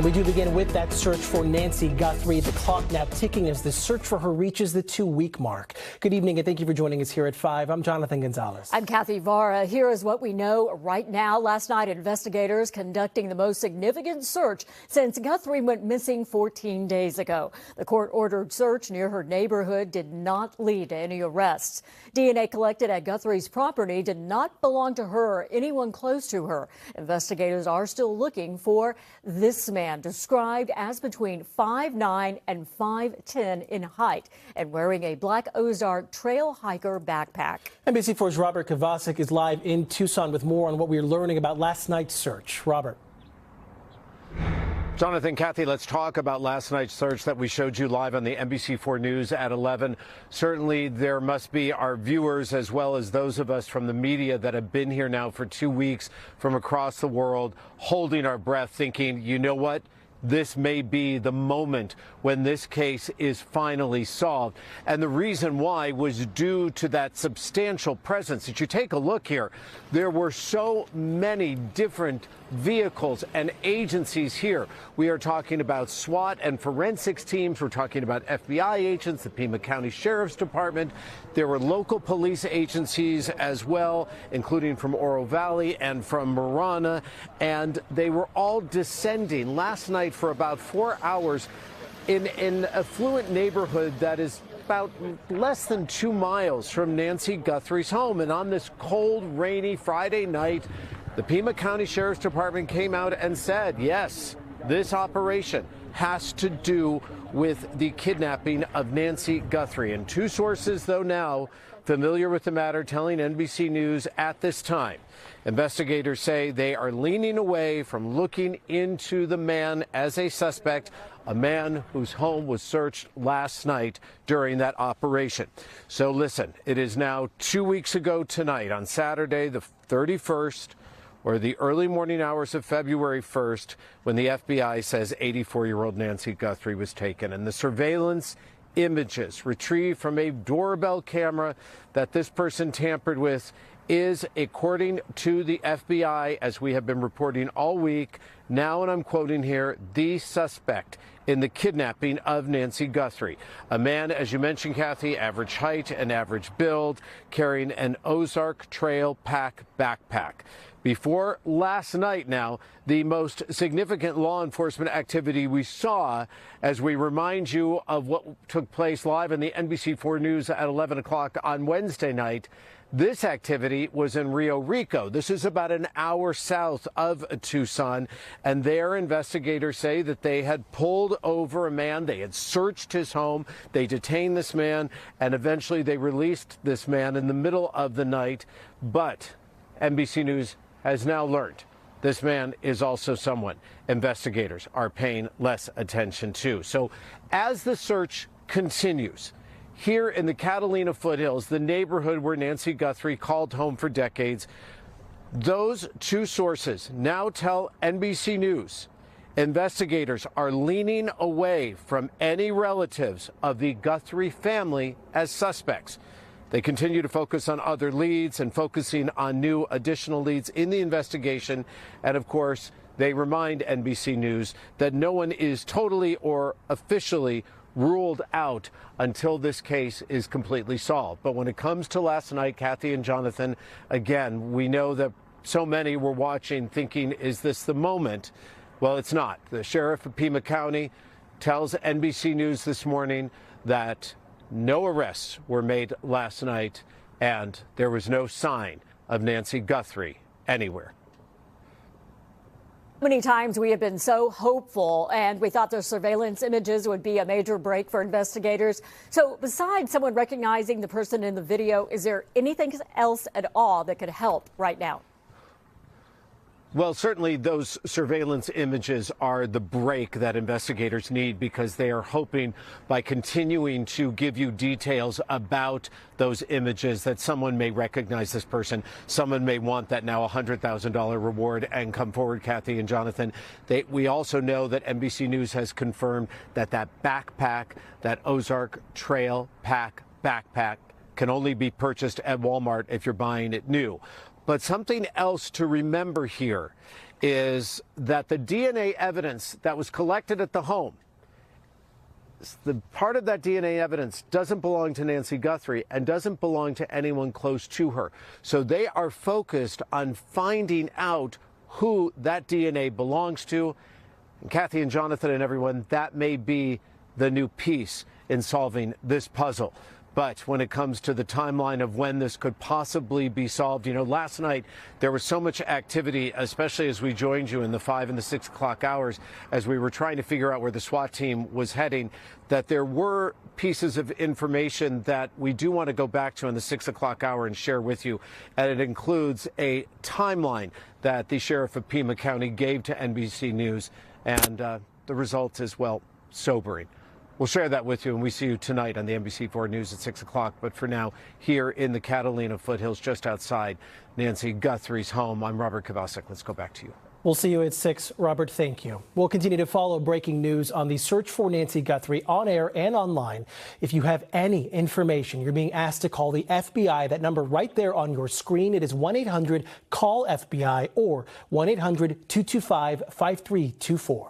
And we do begin with that search for Nancy Guthrie. The clock now ticking as the search for her reaches the 2-week mark. Good evening and thank you for joining us here at 5. I'm Jonathan Gonzalez. I'm Kathy Vara. Here is what we know right now. Last night, investigators conducting the most significant search since Guthrie went missing 14 days ago. The court-ordered search near her neighborhood did not lead to any arrests. DNA collected at Guthrie's property did not belong to her or anyone close to her. Investigators are still looking for this man, described as between 5'9" and 5'10" in height and wearing a black Ozark trail hiker backpack. NBC4's Robert Kovacik is live in Tucson with more on what we're learning about last night's search. Robert. Jonathan, Kathy, let's talk about last night's search that we showed you live on the NBC4 News at 11. Certainly, there must be our viewers as well as those of us from the media that have been here now for 2 weeks from across the world, holding our breath, thinking, you know what? This may be the moment when this case is finally solved. And the reason why was due to that substantial presence. If you take a look here, there were so many different vehicles and agencies here. We are talking about SWAT and forensics teams. We're talking about FBI agents, the Pima County Sheriff's Department. There were local police agencies as well, including from Oro Valley and from Marana. And they were all descending last night for about 4 hours in an affluent neighborhood that is about less than 2 miles from Nancy Guthrie's home. And on this cold, rainy Friday night, the Pima County Sheriff's Department came out and said, yes, this operation has to do with the kidnapping of Nancy Guthrie. And 2 sources, though, now familiar with the matter, telling NBC News at this time, investigators say they are leaning away from looking into the man as a suspect, a man whose home was searched last night during that operation. So listen, it is now 2 weeks ago tonight, on Saturday, the 31st, or the early morning hours of February 1st, when the FBI says 84-year-old Nancy Guthrie was taken. And the surveillance images retrieved from a doorbell camera that this person tampered with is, according to the FBI, as we have been reporting all week, now, and I'm quoting here, the suspect in the kidnapping of Nancy Guthrie. A man, as you mentioned, Kathy, average height and average build, carrying an Ozark Trail Pack backpack. Before last night now, the most significant law enforcement activity we saw, as we remind you of what took place live on the NBC4 News at 11 o'clock on Wednesday night. This activity was in Rio Rico. This is about an hour south of Tucson, and their investigators say that they had pulled over a man. They had searched his home. They detained this man, and eventually they released this man in the middle of the night. But NBC News has now learned this man is also someone investigators are paying less attention to. So as the search continues, here in the Catalina foothills, the neighborhood where Nancy Guthrie called home for decades, those 2 sources now tell NBC News investigators are leaning away from any relatives of the Guthrie family as suspects. They continue to focus on other leads and focusing on new additional leads in the investigation. And of course, they remind NBC News that no one is totally or officially ruled out until this case is completely solved. But when it comes to last night, Kathy and Jonathan, again, we know that so many were watching thinking, is this the moment? Well, it's not. The sheriff of Pima County tells NBC News this morning that no arrests were made last night, and there was no sign of Nancy Guthrie anywhere. Many times we have been so hopeful, and we thought those surveillance images would be a major break for investigators. So besides someone recognizing the person in the video, is there anything else at all that could help right now? Well, certainly those surveillance images are the break that investigators need, because they are hoping by continuing to give you details about those images that someone may recognize this person. Someone may want that now $100,000 reward and come forward, Kathy and Jonathan. We also know that NBC News has confirmed that that backpack, that Ozark Trail Pack backpack, can only be purchased at Walmart if you're buying it new. But something else to remember here is that the DNA evidence that was collected at the home, the part of that DNA evidence doesn't belong to Nancy Guthrie and doesn't belong to anyone close to her. So they are focused on finding out who that DNA belongs to. And Kathy and Jonathan and everyone, that may be the new piece in solving this puzzle. But when it comes to the timeline of when this could possibly be solved, you know, last night there was so much activity, especially as we joined you in the 5 and the 6 o'clock hours, as we were trying to figure out where the SWAT team was heading, that there were pieces of information that we do want to go back to in the 6 o'clock hour and share with you. And it includes a timeline that the sheriff of Pima County gave to NBC News. And the results is, well, sobering. We'll share that with you, and we see you tonight on the NBC4 News at 6 o'clock. But for now, here in the Catalina foothills, just outside Nancy Guthrie's home, I'm Robert Kovacik. Let's go back to you. We'll see you at 6. Robert, thank you. We'll continue to follow breaking news on the search for Nancy Guthrie on air and online. If you have any information, you're being asked to call the FBI. That number right there on your screen. It is 1-800-CALL-FBI or 1-800-225-5324.